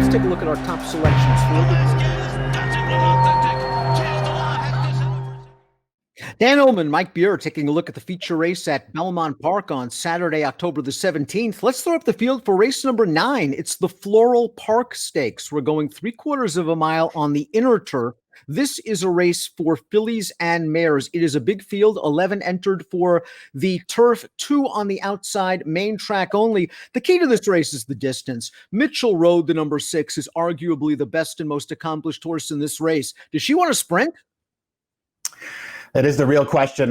let's take a look at our top selections for Dan Illman, Mike Buer taking a look at the feature race at Belmont Park on Saturday, October the 17th. Let's throw up the field for race number 9. It's the Floral Park Stakes. We're going 3/4 of a mile on the inner turf. This is a race for fillies and mares. It is a big field, 11 entered for the turf, 2 on the outside, main track only. The key to this race is the distance. Mitchell Road, the number 6, is arguably the best and most accomplished horse in this race. Does she want to sprint? That is the real question.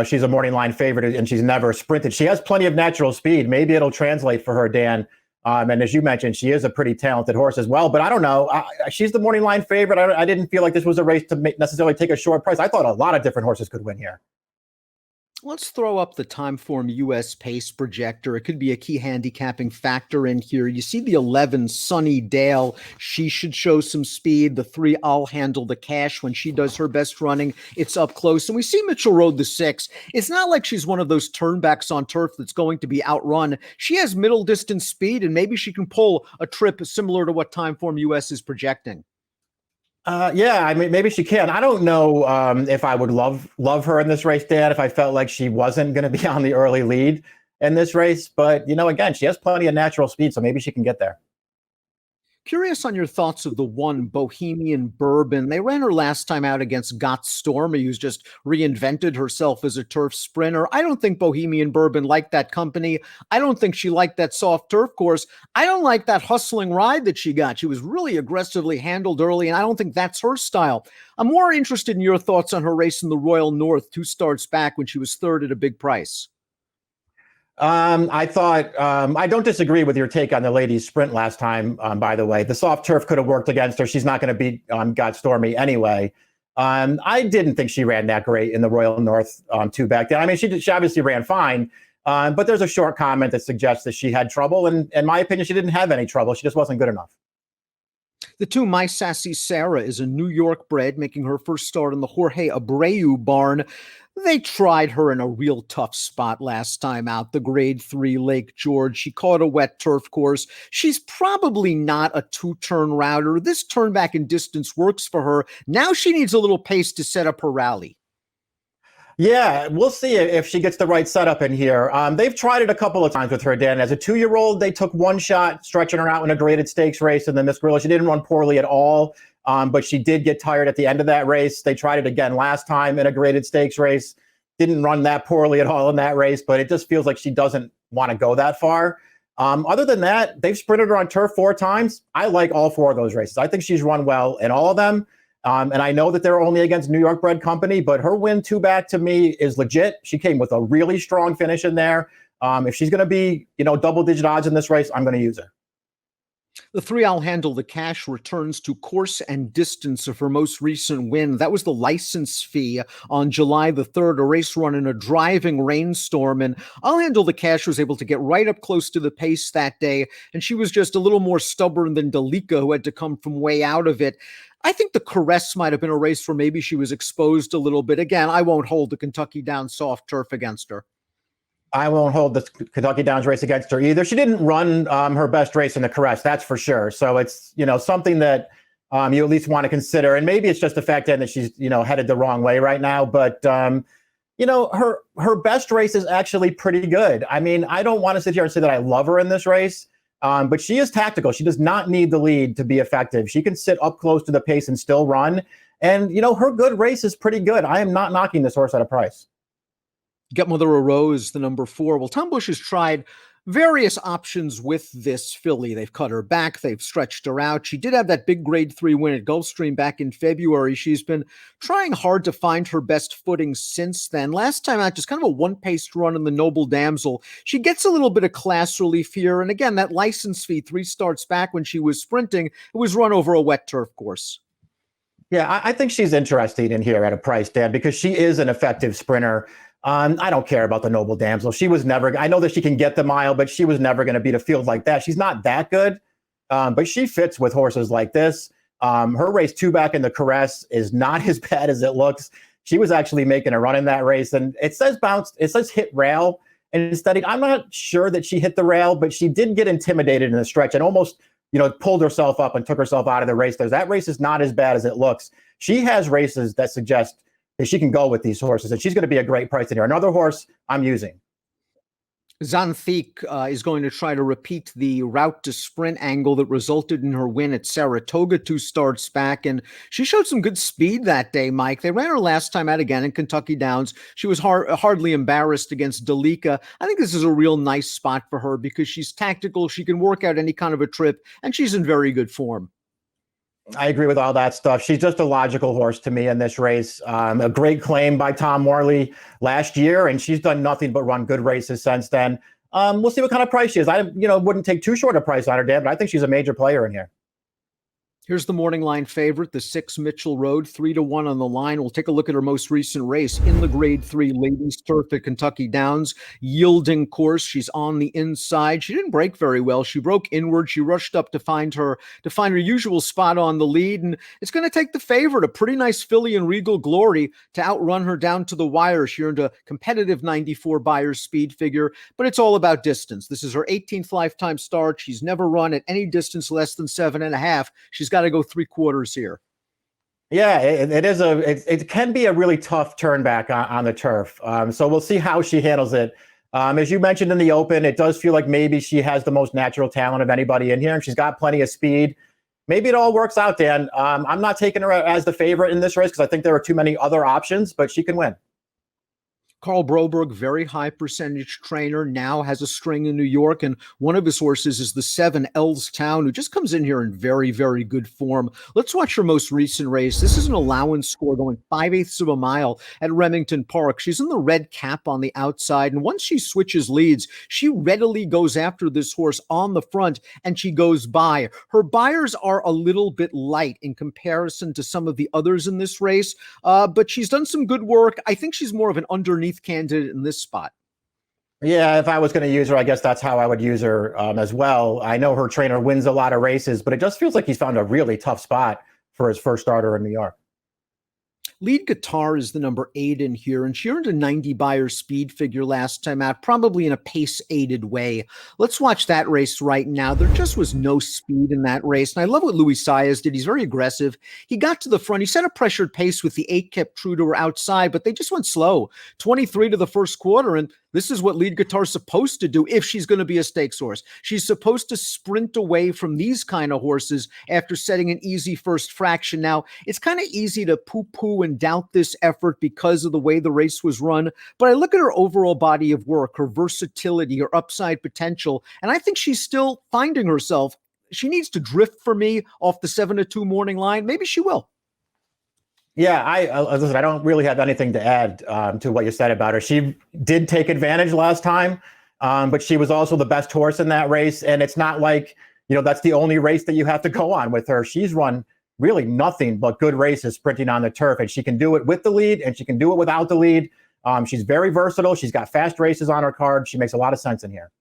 She's a morning line favorite and she's never sprinted. She has plenty of natural speed. Maybe it'll translate for her, Dan. And as you mentioned, she is a pretty talented horse as well. But I don't know. She's the morning line favorite. I didn't feel like this was a race to necessarily take a short price. I thought a lot of different horses could win here. Let's throw up the Timeform US pace projector. It could be a key handicapping factor in here. You see the 11, Sunny Dale. She should show some speed. The 3, I'll Handle the Cash. When she does her best running, it's up close. And we see Mitchell Road, the 6. It's not like she's one of those turnbacks on turf that's going to be outrun. She has middle distance speed, and maybe she can pull a trip similar to what Timeform US is projecting. Yeah, I mean, maybe she can. I don't know if I would love her in this race, Dan, if I felt like she wasn't going to be on the early lead in this race. But, again, she has plenty of natural speed, so maybe she can get there. Curious on your thoughts of the 1, Bohemian Bourbon. They ran her last time out against Got Stormy, who's just reinvented herself as a turf sprinter. I don't think Bohemian Bourbon liked that company. I don't think she liked that soft turf course. I don't like that hustling ride that she got. She was really aggressively handled early, and I don't think that's her style. I'm more interested in your thoughts on her race in the Royal North 2 starts back when she was 3rd at a big price. I thought I don't disagree with your take on the ladies sprint last time. By the way, the soft turf could have worked against her. She's not going to beat Got Stormy anyway. I didn't think she ran that great in the Royal North 2 back then. I mean, she obviously ran fine, but there's a short comment that suggests that she had trouble. And in my opinion, she didn't have any trouble. She just wasn't good enough. The 2, My Sassy Sarah, is a New York bred, making her first start in the Jorge Abreu barn. They tried her in a real tough spot last time out, the Grade 3 Lake George. She caught a wet turf course. She's probably not a 2-turn router. This turn back in distance works for her. Now she needs a little pace to set up her rally. Yeah, we'll see if she gets the right setup in here. They've tried it a couple of times with her, Dan. As a 2-year-old, they took one shot stretching her out in a graded stakes race in the Miss Gorilla. She didn't run poorly at all, but she did get tired at the end of that race. They tried it again last time in a graded stakes race. Didn't run that poorly at all in that race, but it just feels like she doesn't want to go that far. Other than that, they've sprinted her on turf 4 times. I like all 4 of those races. I think she's run well in all of them. And I know that they're only against New York bred company, but her win 2 back to me is legit. She came with a really strong finish in there. If she's going to be, double-digit odds in this race, I'm going to use her. The 3, I'll Handle the Cash, returns to course and distance of her most recent win. That was the license fee on July the 3rd, a race run in a driving rainstorm. And I'll Handle the Cash was able to get right up close to the pace that day. And she was just a little more stubborn than Dalika, who had to come from way out of it. I think the Caress might have been a race where maybe she was exposed a little bit. Again, I won't hold the Kentucky Downs soft turf against her. I won't hold the Kentucky Downs race against her either. She didn't run her best race in the Caress, that's for sure. So it's, something that you at least want to consider. And maybe it's just the fact that she's, headed the wrong way right now. But, her best race is actually pretty good. I mean, I don't want to sit here and say that I love her in this race, but she is tactical. She does not need the lead to be effective. She can sit up close to the pace and still run. And, her good race is pretty good. I am not knocking this horse at a price. Get Mother a Rose, the number 4. Well, Tom Bush has tried various options with this filly. They've cut her back. They've stretched her out. She did have that big Grade 3 win at Gulfstream back in February. She's been trying hard to find her best footing since then. Last time out, just kind of a one-paced run in the Noble Damsel. She gets a little bit of class relief here. And again, that license fee 3 starts back when she was sprinting, it was run over a wet turf course. Yeah, I think she's interesting in here at a price, Dan, because she is an effective sprinter. I don't care about the Noble Damsel. She was never, I know that she can get the mile, but she was never going to beat a field like that. She's not that good, but she fits with horses like this. Her race 2 back in the Caress is not as bad as it looks. She was actually making a run in that race, and it says bounced, it says hit rail. And instead, I'm not sure that she hit the rail, but she did get intimidated in the stretch and almost pulled herself up and took herself out of the race. That race is not as bad as it looks. She has races that suggest that she can go with these horses, and she's going to be a great price in here. Another horse I'm using. Zanthik is going to try to repeat the route to sprint angle that resulted in her win at Saratoga 2 starts back. And she showed some good speed that day, Mike. They ran her last time out again in Kentucky Downs. She was hardly embarrassed against Dalika. I think this is a real nice spot for her because she's tactical. She can work out any kind of a trip, and she's in very good form. I agree with all that stuff. She's just a logical horse to me in this race. A great claim by Tom Morley last year, and she's done nothing but run good races since then. We'll see what kind of price she is. I wouldn't take too short a price on her, Dan, but I think she's a major player in here. Here's the morning line favorite, the 6 Mitchell Road, 3-1 on the line. We'll take a look at her most recent race in the Grade 3 Ladies Turf at Kentucky Downs. Yielding course. She's on the inside. She didn't break very well. She broke inward. She rushed up to find her usual spot on the lead, and it's going to take the favorite, a pretty nice filly in Regal Glory, to outrun her down to the wire. She earned a competitive 94 Buyer's speed figure, but it's all about distance. This is her 18th lifetime start. She's never run at any distance less than 7.5. She's got to go 3/4 here. Yeah, it can be a really tough turn back on the turf. So we'll see how she handles it. As you mentioned in the open, it does feel like maybe she has the most natural talent of anybody in here, and she's got plenty of speed. Maybe it all works out, Dan. I'm not taking her as the favorite in this race because I think there are too many other options, but she can win. Carl Broberg, very high percentage trainer, now has a string in New York, and one of his horses is the 7 Ells Town, who just comes in here in very, very good form. Let's watch her most recent race. This is an allowance score going 5/8 of a mile at Remington Park. She's in the red cap on the outside, and once she switches leads, she readily goes after this horse on the front, and she goes by. Her buyers are a little bit light in comparison to some of the others in this race, but she's done some good work. I think she's more of an underneath candidate in this spot. Yeah, if I was going to use her, I guess that's how I would use her as well. I know her trainer wins a lot of races, but it just feels like he's found a really tough spot for his first starter in New York. Lead Guitar is the number 8 in here, and she earned a 90 Buyer's speed figure last time out, probably in a pace-aided way. Let's watch that race right now. There just was no speed in that race, and I love what Luis Saez did. He's very aggressive. He got to the front. He set a pressured pace with the 8 kept true to her outside, but they just went slow. 23 to the first quarter, and this is what Lead Guitar's supposed to do if she's going to be a stakes horse. She's supposed to sprint away from these kind of horses after setting an easy first fraction. Now, it's kind of easy to poo-poo and doubt this effort because of the way the race was run, but I look at her overall body of work, her versatility, her upside potential, and I think she's still finding herself. She needs to drift for me off the 7-2 morning line. Maybe she will. Yeah, listen, I don't really have anything to add to what you said about her. She did take advantage last time, but she was also the best horse in that race. And it's not like, that's the only race that you have to go on with her. She's run really nothing but good races sprinting on the turf, and she can do it with the lead and she can do it without the lead. She's very versatile. She's got fast races on her card. She makes a lot of sense in here.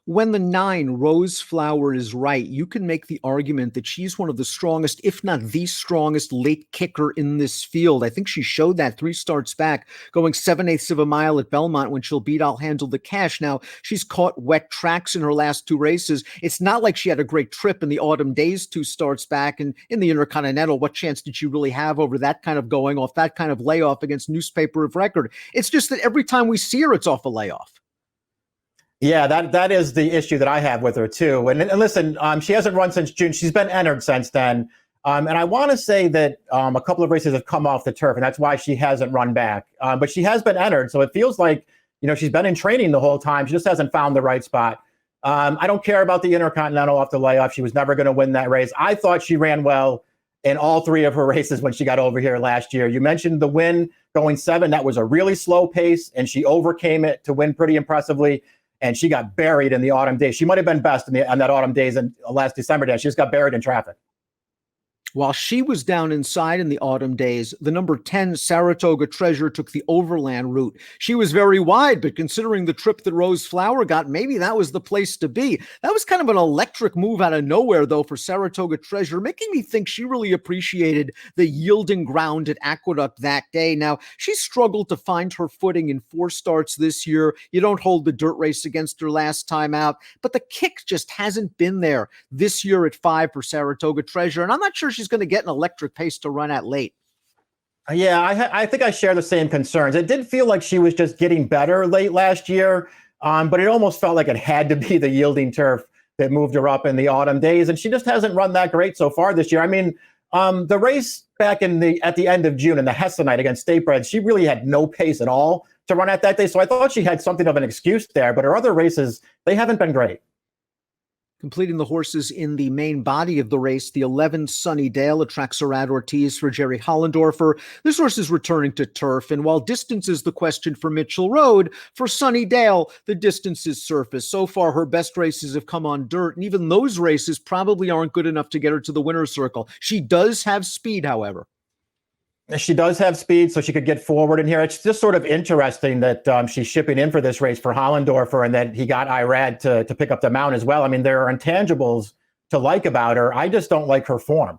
When the 9 Rose Flower is right, you can make the argument that she's one of the strongest, if not the strongest, late kicker in this field. I think she showed that 3 starts back, going 7/8 of a mile at Belmont when she'll beat I'll Handle the Cash. Now, she's caught wet tracks in her last 2 races. It's not like she had a great trip in the Autumn Days 2 starts back, and in the Intercontinental, what chance did she really have over that kind of going off, that kind of layoff against Newspaper of Record? It's just that every time we see her, it's off a layoff. Yeah, that is the issue that I have with her too. And listen, she hasn't run since June. She's been entered since then. And I want to say that a couple of races have come off the turf, and that's why she hasn't run back. But she has been entered, so it feels like she's been in training the whole time. She just hasn't found the right spot. I don't care about the Intercontinental off the layoff. She was never going to win that race. I thought she ran well in all 3 of her races when she got over here last year. You mentioned the win going 7. That was a really slow pace, and she overcame it to win pretty impressively. And she got buried in the Autumn Days. She might have been best on that Autumn Days and last December day. She just got buried in traffic. While she was down inside in the autumn days, the number 10 Saratoga Treasure took the overland route. She was very wide, but considering the trip that Rose Flower got, maybe that was the place to be. That was kind of an electric move out of nowhere, though, for Saratoga Treasure, making me think she really appreciated the yielding ground at Aqueduct that day. Now, she struggled to find her footing in 4 starts this year. You don't hold the dirt race against her last time out, but the kick just hasn't been there this year at 5 for Saratoga Treasure, and I'm not sure she's going to get an electric pace to run at late. Yeah, I think I share the same concerns. It did feel like she was just getting better late last year, but it almost felt like it had to be the yielding turf that moved her up in the autumn days, and she just hasn't run that great so far this year. I mean, the race back at the end of June in the Hessenite against Statebred, she really had no pace at all to run at that day, so I thought she had something of an excuse there, but her other races, they haven't been great. Completing the horses in the main body of the race, the 11 Sunnydale attracts Arad Ortiz for Jerry Hollendorfer. This horse is returning to turf, and while distance is the question for Mitchell Road, for Sunnydale, the distance is surface. So far, her best races have come on dirt, and even those races probably aren't good enough to get her to the winner's circle. She does have speed, however. She does have speed, so she could get forward in here. It's just sort of interesting that she's shipping in for this race for Hollendorfer and that he got Irad to pick up the mount as well. I mean, there are intangibles to like about her. I just don't like her form.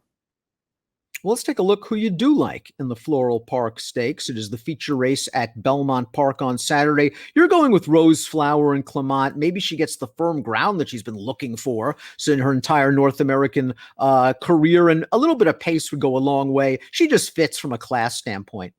Well, let's take a look who you do like in the Floral Park Stakes. It is the feature race at Belmont Park on Saturday. You're going with Rose Flower and Clement. Maybe she gets the firm ground that she's been looking for in her entire North American career, and a little bit of pace would go a long way. She just fits from a class standpoint.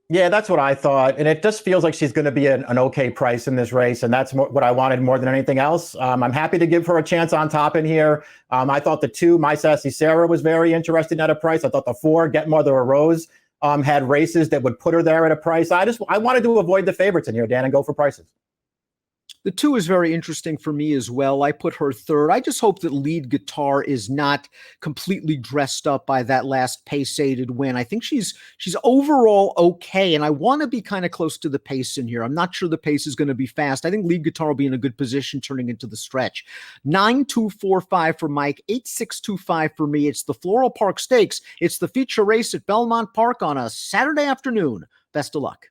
Yeah, that's what I thought. And it just feels like she's going to be an okay price in this race. And that's what I wanted more than anything else. I'm happy to give her a chance on top in here. I thought the 2, My Sassy Sarah, was very interesting at a price. I thought the 4, Get Mother a Rose, had races that would put her there at a price. I wanted to avoid the favorites in here, Dan, and go for prices. The 2 is very interesting for me as well. I put her 3rd. I just hope that Lead Guitar is not completely dressed up by that last pace-aided win. I think she's overall okay, and I want to be kind of close to the pace in here. I'm not sure the pace is going to be fast. I think Lead Guitar will be in a good position turning into the stretch. 9-2-4-5 for Mike, 8-6-2-5 for me. It's the Floral Park Stakes. It's the feature race at Belmont Park on a Saturday afternoon. Best of luck.